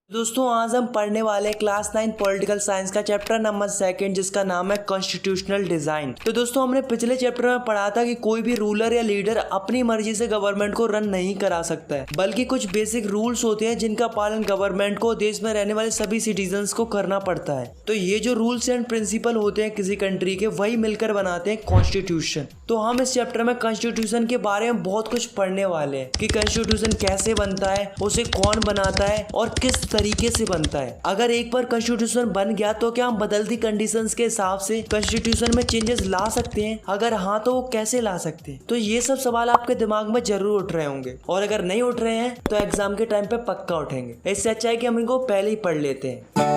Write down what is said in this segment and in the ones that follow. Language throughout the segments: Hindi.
दोस्तों आज हम पढ़ने वाले क्लास 9 पॉलिटिकल साइंस का चैप्टर नंबर 2 जिसका नाम है कॉन्स्टिट्यूशनल डिजाइन। तो दोस्तों हमने पिछले चैप्टर में पढ़ा था कि कोई भी रूलर या लीडर अपनी मर्जी से गवर्नमेंट को रन नहीं करा सकता है, बल्कि कुछ बेसिक रूल्स होते हैं जिनका पालन गवर्नमेंट को देश में रहने वाले सभी सिटीजन्स को करना पड़ता है। तो ये जो रूल्स एंड प्रिंसिपल होते हैं किसी कंट्री के, वही मिलकर बनाते हैं कॉन्स्टिट्यूशन। तो हम इस चैप्टर में कॉन्स्टिट्यूशन के बारे में बहुत कुछ पढ़ने वाले हैं कि कॉन्स्टिट्यूशन कैसे बनता है, उसे कौन बनाता है और किस तरीके से बनता है। अगर एक बार कॉन्स्टिट्यूशन बन गया तो क्या हम बदलती कंडीशंस के हिसाब से कॉन्स्टिट्यूशन में चेंजेस ला सकते हैं? अगर हाँ तो वो कैसे ला सकते हैं? तो ये सब सवाल आपके दिमाग में जरूर उठ रहे होंगे, और अगर नहीं उठ रहे हैं तो एग्जाम के टाइम पे पक्का उठेंगे। इससे अच्छा है कि हम इनको पहले ही पढ़ लेते हैं।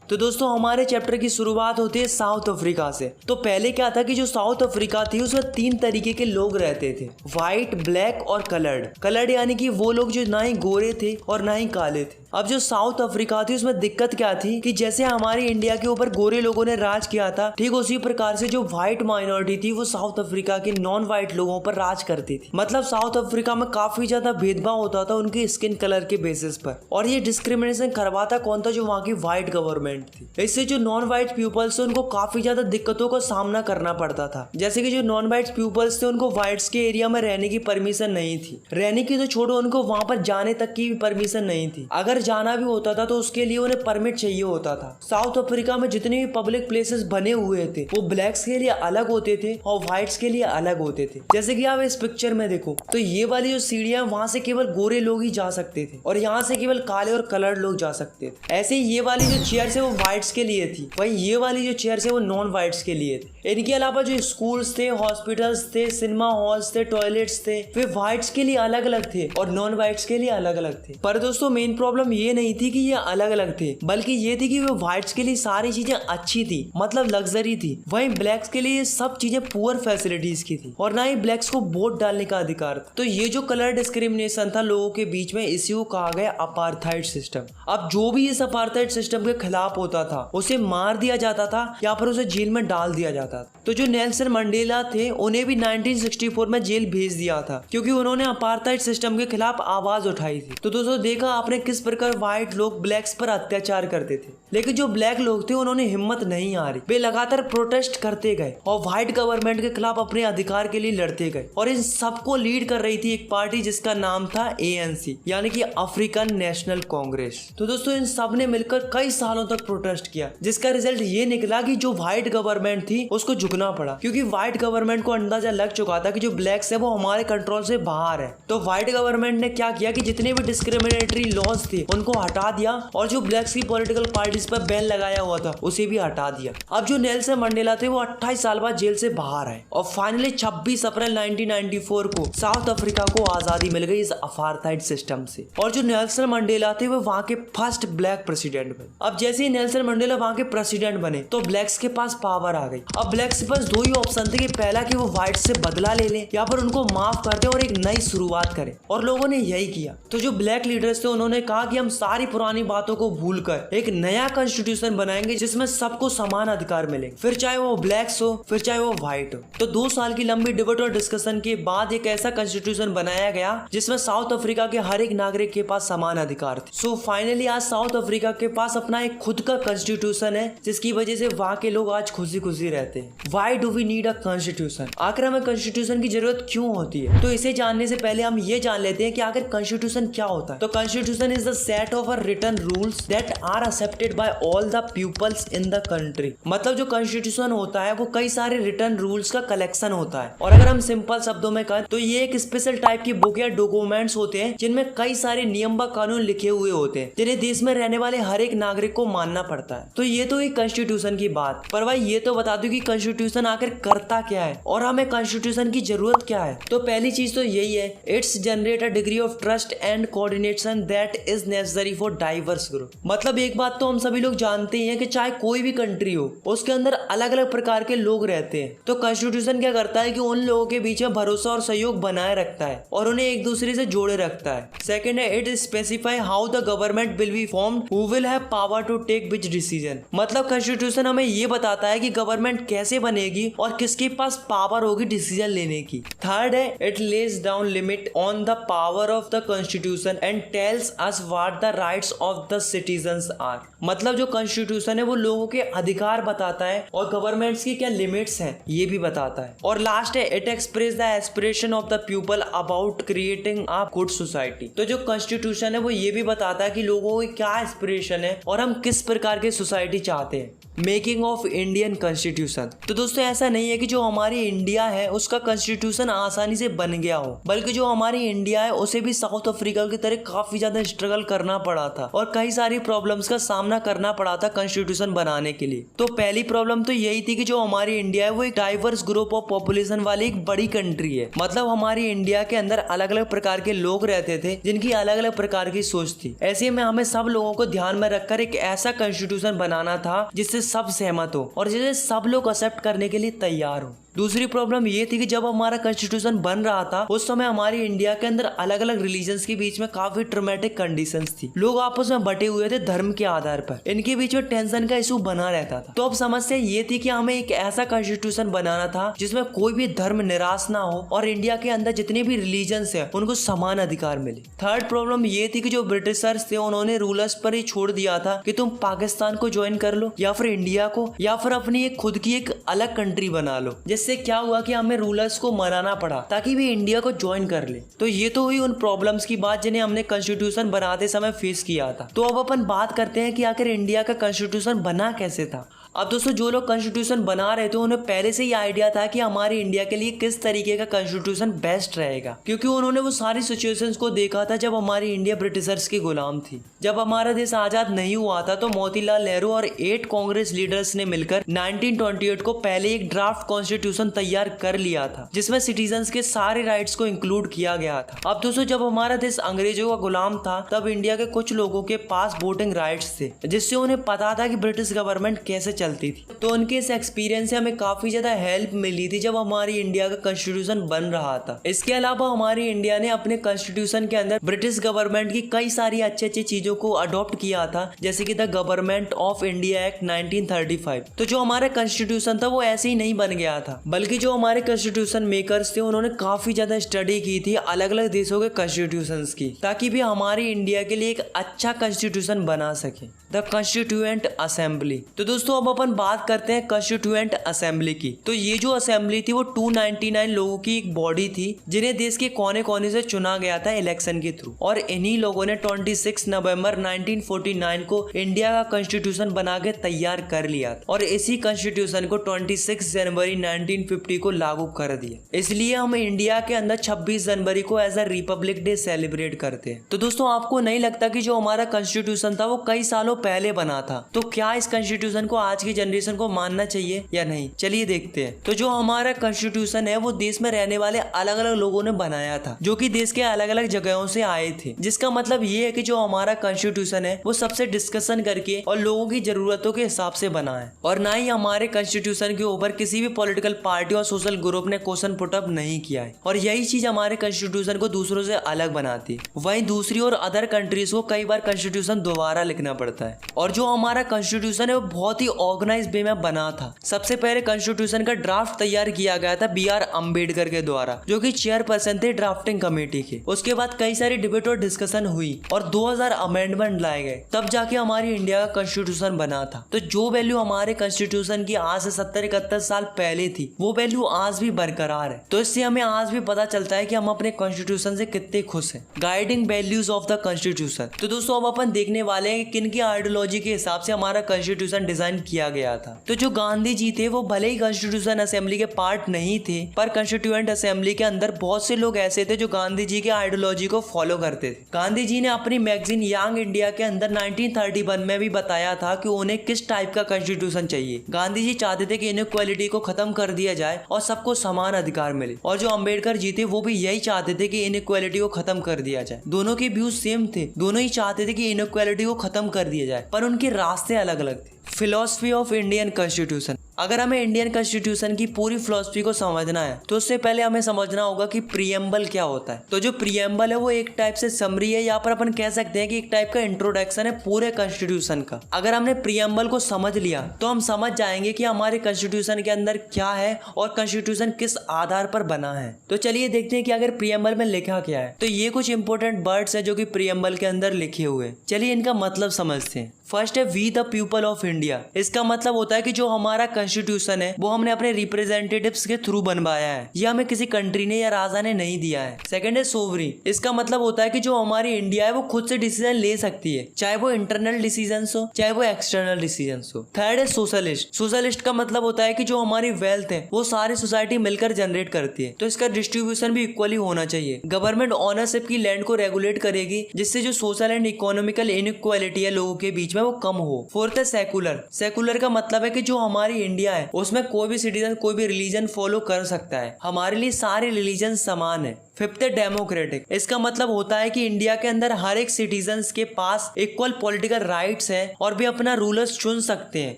तो दोस्तों हमारे चैप्टर की शुरुआत होती है साउथ अफ्रीका से। तो पहले क्या था कि जो साउथ अफ्रीका थी उसमें 3 तरीके के लोग रहते थे, व्हाइट, ब्लैक और कलर्ड। कलर्ड यानी कि वो लोग जो ना ही गोरे थे और ना ही काले थे। अब जो साउथ अफ्रीका थी उसमें दिक्कत क्या थी कि जैसे हमारे इंडिया के ऊपर गोरे लोगों ने राज किया था, ठीक उसी प्रकार से जो व्हाइट माइनॉरिटी थी वो साउथ अफ्रीका के नॉन व्हाइट लोगों पर राज करती थी। मतलब साउथ अफ्रीका में काफी ज्यादा भेदभाव होता था उनकी स्किन कलर के बेसिस पर, और ये डिस्क्रिमिनेशन करवाता कौन था? जो वहाँ की व्हाइट गवर्नमेंट थी। इससे जो नॉन व्हाइट पीपल्स थे उनको काफी ज्यादा दिक्कतों का सामना करना पड़ता था। जैसे कि जो नॉन व्हाइट पीपल्स थे उनको व्हाइट्स के एरिया में रहने की परमिशन नहीं थी। रहने की तो छोड़ो, उनको वहां पर जाने तक की भी परमिशन नहीं थी। अगर जाना भी होता था तो उसके लिए उन्हें परमिट चाहिए होता था। साउथ अफ्रीका में जितने भी पब्लिक प्लेसेस बने हुए थे वो ब्लैक्स के लिए अलग होते थे और व्हाइट्स के लिए अलग होते थे। जैसे कि आप इस पिक्चर में देखो तो ये वाली जो सीढ़ियां, वहां से केवल गोरे लोग ही जा सकते थे और यहाँ से केवल काले और कलर्ड लोग जा सकते थे। ऐसे ही ये वाली जो चेयर्स है वो व्हाइट्स के लिए थी, वही ये वाली जो चेयर्स है वो नॉन व्हाइट्स के लिए थी। इनके अलावा जो स्कूल्स थे, हॉस्पिटल्स थे, सिनेमा हॉल्स थे, टॉयलेट्स थे, वे व्हाइट्स के लिए अलग अलग थे और नॉन व्हाइट्स के लिए अलग अलग थे। पर दोस्तों मेन प्रॉब्लम ये नहीं थी कि ये अलग अलग थे, बल्कि ये थी कि वो व्हाइट्स के लिए सारी चीजें अच्छी थी, मतलब लग्जरी थी। वहीं ब्लैक्स के लिए सब चीजें पुअर फैसिलिटीज की थी और ना ही ब्लैक्स को वोट डालने का अधिकार था। तो ये जो कलर डिस्क्रिमिनेशन था लोगों के बीच में, इसी को कहा गया अपार्थाइड सिस्टम। अब जो भी इस अपार्थाइड सिस्टम के खिलाफ होता था उसे मार दिया जाता था या फिर उसे जेल में डाल दिया जाता था। तो जो नेल्सन मंडेला थे उन्हें भी 1964 में जेल भेज दिया था क्योंकि उन्होंने अपार्थाइड सिस्टम के खिलाफ आवाज उठाई थी। तो दोस्तों देखा आपने किस प्रकार व्हाइट लोग ब्लैक्स पर अत्याचार करते थे, लेकिन जो ब्लैक लोग थे उन्होंने हिम्मत नहीं हारी। वे लगातार प्रोटेस्ट करते गए और व्हाइट गवर्नमेंट के खिलाफ अपने अधिकार के लिए लड़ते गए। और इन सबको लीड कर रही थी एक पार्टी जिसका नाम था ANC, यानी कि अफ्रीकन नेशनल कांग्रेस। तो दोस्तों इन सब ने मिलकर कई सालों तक प्रोटेस्ट किया, जिसका रिजल्ट ये निकला कि जो व्हाइट गवर्नमेंट थी उसको झुकना पड़ा, क्योंकि व्हाइट गवर्नमेंट को अंदाजा लग चुका था कि जो ब्लैक्स है वो हमारे कंट्रोल से बाहर है। तो व्हाइट गवर्नमेंट ने क्या किया कि जितने भी डिस्क्रिमिनेटरी लॉज थे उनको हटा दिया और जो ब्लैक्स की पॉलिटिकल पार्टीज पर बैन लगाया हुआ था उसे भी हटा दिया। अब जो नेल्सन मंडेला थे वो 28 साल बाद जेल से बाहर आए और फाइनली 26 अप्रैल 1994 को साउथ अफ्रीका को आजादी मिल गई इस अपार्थाइड सिस्टम से। और जो नेल्सन मंडेला थे वो वहां के फर्स्ट ब्लैक प्रेसिडेंट बने। अब जैसे ही नेल्सन मंडेला वहां के प्रेसिडेंट बने तो ब्लैक्स के पास पावर आ गई। अब ब्लैक्स के पास 2 ही ऑप्शन थे कि पहला कि वो व्हाइट से बदला ले ले या फिर उनको माफ कर दे और एक नई शुरुआत करें, और लोगों ने यही किया। तो जो ब्लैक लीडर्स थे उन्होंने कहा कि हम सारी पुरानी बातों को भूलकर एक नया कॉन्स्टिट्यूशन बनाएंगे जिसमें सबको समान अधिकार मिलेंगे, फिर चाहे वो ब्लैक्स हो फिर चाहे वो व्हाइट हो। तो 2 साल की लंबी डिबेट और डिस्कशन के बाद एक ऐसा कॉन्स्टिट्यूशन बनाया गया जिसमें साउथ अफ्रीका के हर एक नागरिक के पास समान अधिकार थे। सो फाइनली आज साउथ अफ्रीका के पास अपना एक खुद का कॉन्स्टिट्यूशन है, जिसकी वजह से वहाँ के लोग आज खुशी खुशी रहते हैं। Why do we need a constitution? आखिर हमें कॉन्स्टिट्यूशन की जरूरत क्यों होती है? तो इसे जानने से पहले हम ये जान लेते हैं कि आखिर कॉन्स्टिट्यूशन क्या होता है। तो constitution is the set of written rules that are accepted by all the peoples in the country. मतलब जो कॉन्स्टिट्यूशन होता है वो कई सारे रिटन रूल्स का कलेक्शन होता है, और अगर हम सिंपल शब्दों में कहें तो ये एक स्पेशल टाइप की बुक या डॉक्यूमेंट्स होते हैं जिनमें कई सारे नियम व कानून लिखे हुए होते हैं जिन्हें देश में रहने वाले हर एक नागरिक को मानना पड़ता है। तो ये तो एक कॉन्स्टिट्यूशन की बात। पर भाई ये तो बता दो कि कॉन्स्टिट्यूशन आखिर करता क्या है और हमें कॉन्स्टिट्यूशन की जरूरत क्या है। तो पहली चीज तो यही है, it's generate a degree of trust and coordination that is necessary for diverse group. मतलब एक बात तो हम सभी लोग जानते हैं कि चाहे कोई भी कंट्री हो उसके अंदर अलग अलग प्रकार के लोग रहते हैं, तो कॉन्स्टिट्यूशन क्या करता है कि उन लोगों के बीच में भरोसा और सहयोग बनाए रखता है और उन्हें एक दूसरे से जोड़े रखता है। सेकंड है, it specify how the government will be formed, who will have power to take which decision. मतलब कॉन्स्टिट्यूशन हमें ये बताता है कि गवर्नमेंट कैसे बनेगी और किसके पास पावर होगी डिसीजन लेने की। थर्ड है, it lays down limit on the power of the constitution and tells us what the rights of the citizens are. मतलब जो कॉन्स्टिट्यूशन है वो लोगों के अधिकार बताता है और गवर्नमेंट्स की क्या लिमिट्स हैं ये भी बताता है। और लास्ट है, it express the aspiration of the people about creating a good society. तो जो कॉन्स्टिट्यूशन है वो ये भी बताता है कि लोगों की क्या एस्पिरेशन है और हम किस प्रकार की सोसाइटी चाहते हैं। Making of Indian constitution. तो दोस्तों ऐसा नहीं है कि जो हमारी इंडिया है उसका कॉन्स्टिट्यूशन आसानी से बन गया हो, बल्कि जो हमारी इंडिया है उसे भी साउथ अफ्रीका की तरह काफी ज्यादा स्ट्रगल करना पड़ा था और कई सारी प्रॉब्लम्स का सामना करना पड़ा था कॉन्स्टिट्यूशन बनाने के लिए। तो पहली प्रॉब्लम तो यही थी कि जो हमारी इंडिया है वो एक डाइवर्स ग्रुप ऑफ पॉपुलेशन वाली एक बड़ी कंट्री है। मतलब हमारी इंडिया के अंदर अलग अलग प्रकार के लोग रहते थे जिनकी अलग अलग प्रकार की सोच थी। ऐसे में हमें सब लोगों को ध्यान में रखकर एक ऐसा कॉन्स्टिट्यूशन बनाना था जिससे सब सहमत हो और जिसे सब लोग एक्सेप्ट करने के लिए तैयार हो। दूसरी प्रॉब्लम ये थी कि जब हमारा कॉन्स्टिट्यूशन बन रहा था उस समय हमारी इंडिया के अंदर अलग अलग रिलीजन्स के बीच में काफी ट्रॉमेटिक कंडीशंस थी। लोग आपस में बटे हुए थे धर्म के आधार पर, इनके बीच में टेंशन का इशू बना रहता था। तो अब समस्या ये थी कि हमें एक ऐसा कॉन्स्टिट्यूशन बनाना था जिसमें कोई भी धर्म निराश ना हो और इंडिया के अंदर जितने भी रिलीजन्स है उनको समान अधिकार मिले। थर्ड प्रॉब्लम ये थी कि जो ब्रिटिशर्स थे उन्होंने रूलर्स पर ही छोड़ दिया था कि तुम पाकिस्तान को ज्वाइन कर लो या फिर इंडिया को या फिर अपनी एक खुद की एक अलग कंट्री बना लो। जिससे क्या हुआ कि हमें रूलर्स को मनाना पड़ा ताकि भी इंडिया को ज्वाइन कर ले। तो ये तो हुई उन प्रॉब्लम्स की बात जिन्हें हमने कॉन्स्टिट्यूशन बनाते समय फेस किया था। तो अब अपन बात करते हैं कि आखिर इंडिया का कॉन्स्टिट्यूशन बना कैसे था। अब दोस्तों जो लोग कॉन्स्टिट्यूशन बना रहे थे उन्हें पहले से ही आइडिया था कि हमारे इंडिया के लिए किस तरीके का कॉन्स्टिट्यूशन बेस्ट रहेगा, क्योंकि उन्होंने वो सारी सिचुएशंस को देखा था जब हमारी इंडिया ब्रिटिशर्स की गुलाम थी। जब हमारा देश आजाद नहीं हुआ था तो मोतीलाल नेहरू और 8 कांग्रेस लीडर्स ने मिलकर 1928 को पहले एक ड्राफ्ट कॉन्स्टिट्यूशन तैयार कर लिया था जिसमें सिटीजन्स के सारे राइट्स को इंक्लूड किया गया था। अब दोस्तों जब हमारा देश अंग्रेजों का गुलाम था तब इंडिया के कुछ लोगों के पास वोटिंग राइट्स थे जिससे उन्हें पता था कि ब्रिटिश गवर्नमेंट कैसे चलती थी। तो उनके इस एक्सपीरियंस से हमें काफी ज्यादा हेल्प मिली थी जब हमारी इंडिया का कॉन्स्टिट्यूशन बन रहा था। इसके अलावा हमारी इंडिया ने अपने कॉन्स्टिट्यूशन के अंदर ब्रिटिश गवर्नमेंट की कई सारी अच्छी अच्छी चीजों को अडॉप्ट किया था, जैसे कि the government of India act 1935। तो जो हमारा कॉन्स्टिट्यूशन था वो ऐसे ही नहीं बन गया था, बल्कि जो हमारे कॉन्स्टिट्यूशन मेकर्स थे उन्होंने काफी ज्यादा स्टडी की थी अलग अलग देशों के कॉन्स्टिट्यूशंस की, ताकि भी हमारी इंडिया के लिए एक अच्छा कॉन्स्टिट्यूशन बना सके। The constituent assembly. तो दोस्तों अब अपन बात करते हैं कॉन्स्टिट्यूएंट असेंबली की। तो ये जो असेंबली थी वो 299 लोगों की एक बॉडी थी जिन्हें देश के कोने कोने से चुना गया था इलेक्शन के थ्रू, और इन्हीं लोगों ने 26 नवंबर 1949 को इंडिया का कॉन्स्टिट्यूशन बना के तैयार कर लिया था और इसी कॉन्स्टिट्यूशन को 26 जनवरी 1950 को लागू कर दिया। इसलिए हम इंडिया के अंदर 26 जनवरी को as a republic day celebrate करते हैं। तो दोस्तों आपको नहीं लगता कि जो हमारा कॉन्स्टिट्यूशन था वो कई सालों पहले बना था, तो क्या इस कॉन्स्टिट्यूशन को आज की जनरेशन को मानना चाहिए या नहीं? चलिए देखते हैं। तो जो हमारा कॉन्स्टिट्यूशन है वो देश में रहने वाले अलग अलग लोगों ने बनाया था जो कि देश के अलग अलग जगहों से आए थे, जिसका मतलब ये है कि जो हमारा कॉन्स्टिट्यूशन है वो सबसे डिस्कशन करके और लोगों की जरूरतों के हिसाब से बना है, और ना ही हमारे कॉन्स्टिट्यूशन के ऊपर किसी भी पॉलिटिकल पार्टी और सोशल ग्रुप ने क्वेश्चन पुट अप नहीं किया है। और यही चीज हमारे कॉन्स्टिट्यूशन को दूसरों से अलग बनाती है। वहीं दूसरी और अदर कंट्रीज को कई बार कॉन्स्टिट्यूशन दोबारा लिखना पड़ता है, और जो हमारा कॉन्स्टिट्यूशन है वो बहुत ही ऑर्गेनाइज वे में बना था। सबसे पहले कॉन्स्टिट्यूशन का ड्राफ्ट तैयार किया गया था बी आर अम्बेडकर के द्वारा, जो कि चेयरपर्सन थे ड्राफ्टिंग कमेटी के। उसके बाद कई सारी डिबेट और डिस्कशन हुई और 2000 अमेंडमेंट लाए गए, तब जाके हमारी इंडिया का कॉन्स्टिट्यूशन बना था। तो जो वैल्यू हमारे कॉन्स्टिट्यूशन की आज से 70-71 साल पहले थी वो वैल्यू आज भी बरकरार है। तो इससे हमें आज भी पता चलता है कि हम अपने कॉन्स्टिट्यूशन से कितने खुश हैं। Guiding values of the constitution. तो दोस्तों अब अपन देखने वाले हैं कि किन की आइडियोलॉजी के हिसाब से हमारा कॉन्स्टिट्यूशन डिजाइन किया गया था। तो जो गांधी जी थे वो भले ही कॉन्स्टिट्यूशन असेंबली के पार्ट नहीं थे, पर कॉन्स्टिट्यूएंट असेंबली के अंदर बहुत से लोग ऐसे थे जो गांधी जी के आइडियोलॉजी को फॉलो करते थे। गांधी जी ने अपनी मैगजीन यंग इंडिया के अंदर 1931 में भी बताया था कि उन्हें किस टाइप का कॉन्स्टिट्यूशन चाहिए। गांधी जी चाहते थे कि इनइक्वालिटी को खत्म कर दिया जाए और सबको समान अधिकार मिले। और जो अम्बेडकर जी थे वो भी यही चाहते थे कि इनइक्वालिटी को खत्म कर दिया जाए। दोनों के व्यूज सेम थे, दोनों ही चाहते थे कि इनइक्वालिटी को खत्म कर दिया जाए, पर उनके रास्ते अलग अलग थे। Philosophy of Indian constitution. अगर हमें इंडियन कॉन्स्टिट्यूशन की पूरी फिलॉसफी को समझना है तो उससे पहले हमें समझना होगा कि प्रीएम्बल क्या होता है। तो जो प्रीएम्बल है वो एक टाइप से समरी है, या पर अपन कह सकते हैं कि एक टाइप का इंट्रोडक्शन है पूरे कॉन्स्टिट्यूशन का। अगर हमने प्रीएम्बल को समझ लिया तो हम समझ जाएंगे कि हमारे कॉन्स्टिट्यूशन के अंदर क्या है और कॉन्स्टिट्यूशन किस आधार पर बना है। तो चलिए देखते हैं कि अगर प्रीएम्बल में लिखा क्या है। तो ये कुछ इंपॉर्टेंट वर्ड्स है जो कि प्रीएम्बल के अंदर लिखे हुए हैं। चलिए इनका मतलब समझते हैं। फर्स्ट है we the people of India. इसका मतलब होता है कि जो हमारा कॉन्स्टिट्यूशन है वो हमने अपने रिप्रेजेंटेटिव्स के थ्रू बनवाया है, ये हमें किसी कंट्री ने या राजा ने नहीं दिया है। सेकंड है सोवरी। इसका मतलब होता है कि जो हमारी इंडिया है वो खुद से डिसीजन ले सकती है, चाहे वो इंटरनल डिसीजन हो चाहे वो एक्सटर्नल डिसीजन हो। थर्ड है सोशलिस्ट। सोशलिस्ट का मतलब होता है कि जो हमारी वेल्थ है वो सारी सोसाइटी मिलकर जनरेट करती है, तो इसका डिस्ट्रीब्यूशन भी इक्वली होना चाहिए। गवर्नमेंट ओनरशिप की लैंड को रेगुलेट करेगी जिससे जो सोशल एंड इकोनॉमिकल इनइक्वालिटी है लोगों के बीच में वो कम हो। फोर्थ है सेकुलर। सेकुलर का मतलब है कि जो हमारी इंडिया है उसमें कोई भी सिटीजन कोई भी रिलीजन फॉलो कर सकता है, हमारे लिए सारे रिलीजन समान है। फिफ्थ है डेमोक्रेटिक। इसका मतलब होता है कि इंडिया के अंदर हर एक सिटीजन्स के पास इक्वल पॉलिटिकल राइट्स है और भी अपना रूलर्स चुन सकते हैं,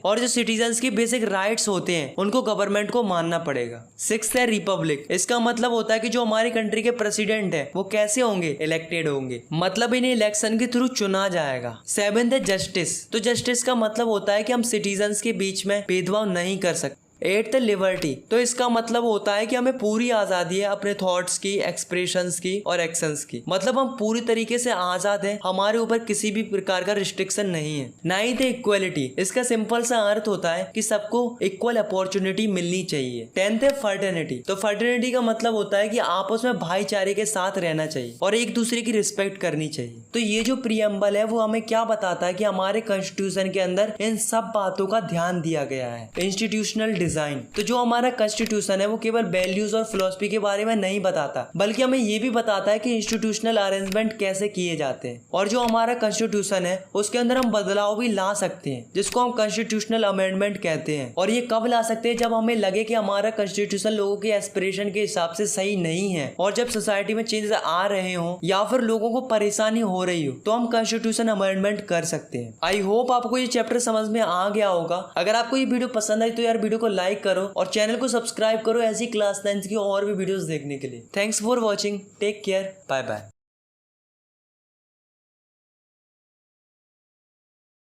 और जो सिटीजन्स की बेसिक राइट्स होते हैं उनको गवर्नमेंट को मानना पड़ेगा। सिक्स्थ है रिपब्लिक। इसका मतलब होता है कि जो हमारी कंट्री के प्रेसिडेंट है वो कैसे होंगे, इलेक्टेड होंगे, मतलब इन्हें इलेक्शन के थ्रू चुना जाएगा। सेवेंथ है जस्टिस। तो जस्टिस का मतलब होता है कि हम सिटीजन्स के बीच में भेदभाव नहीं कर सकते। Eighth liberty. तो इसका मतलब होता है कि हमें पूरी आजादी है अपने थॉट्स की, एक्सप्रेशंस की और एक्शंस की, मतलब हम पूरी तरीके से आजाद हैं, हमारे ऊपर किसी भी प्रकार का रिस्ट्रिक्शन नहीं है। नाइन्थ है इक्वलिटी। इसका सिंपल सा अर्थ होता है कि सबको इक्वल अपॉर्चुनिटी मिलनी चाहिए। टेंथ है फर्टर्निटी। तो फर्टर्निटी का मतलब होता है कि आपस में भाईचारे के साथ रहना चाहिए और एक दूसरे की रिस्पेक्ट करनी चाहिए। तो ये जो प्रीएम्बल है वो हमें क्या बताता है कि हमारे कॉन्स्टिट्यूशन के अंदर इन सब बातों का ध्यान दिया गया है। Institutional design. तो जो हमारा कॉन्स्टिट्यूशन है वो केवल वैल्यूज और फिलॉसफी के बारे में नहीं बताता, बल्कि हमें ये भी बताता है कि इंस्टीट्यूशनल अरेंजमेंट कैसे किए जाते हैं। और जो हमारा कॉन्स्टिट्यूशन है उसके अंदर हम बदलाव भी ला सकते हैं, जिसको हम कॉन्स्टिट्यूशनल अमेंडमेंट कहते हैं। और ये कब ला सकते हैं, जब हमें लगे कि हमारा कॉन्स्टिट्यूशन लोगों के एस्पिरेशन के हिसाब से सही नहीं है, और जब सोसाइटी में चेंजेस आ रहे हो या फिर लोगों को परेशानी हो रही हो, तो हम कॉन्स्टिट्यूशन अमेंडमेंट कर सकते हैं। आई होप आपको ये चैप्टर समझ में आ गया होगा। अगर आपको ये वीडियो पसंद आई तो यार वीडियो को लाइक करो और चैनल को सब्सक्राइब करो ऐसी क्लास 9 की और भी वीडियोस देखने के लिए। Thanks for watching, take care, bye bye.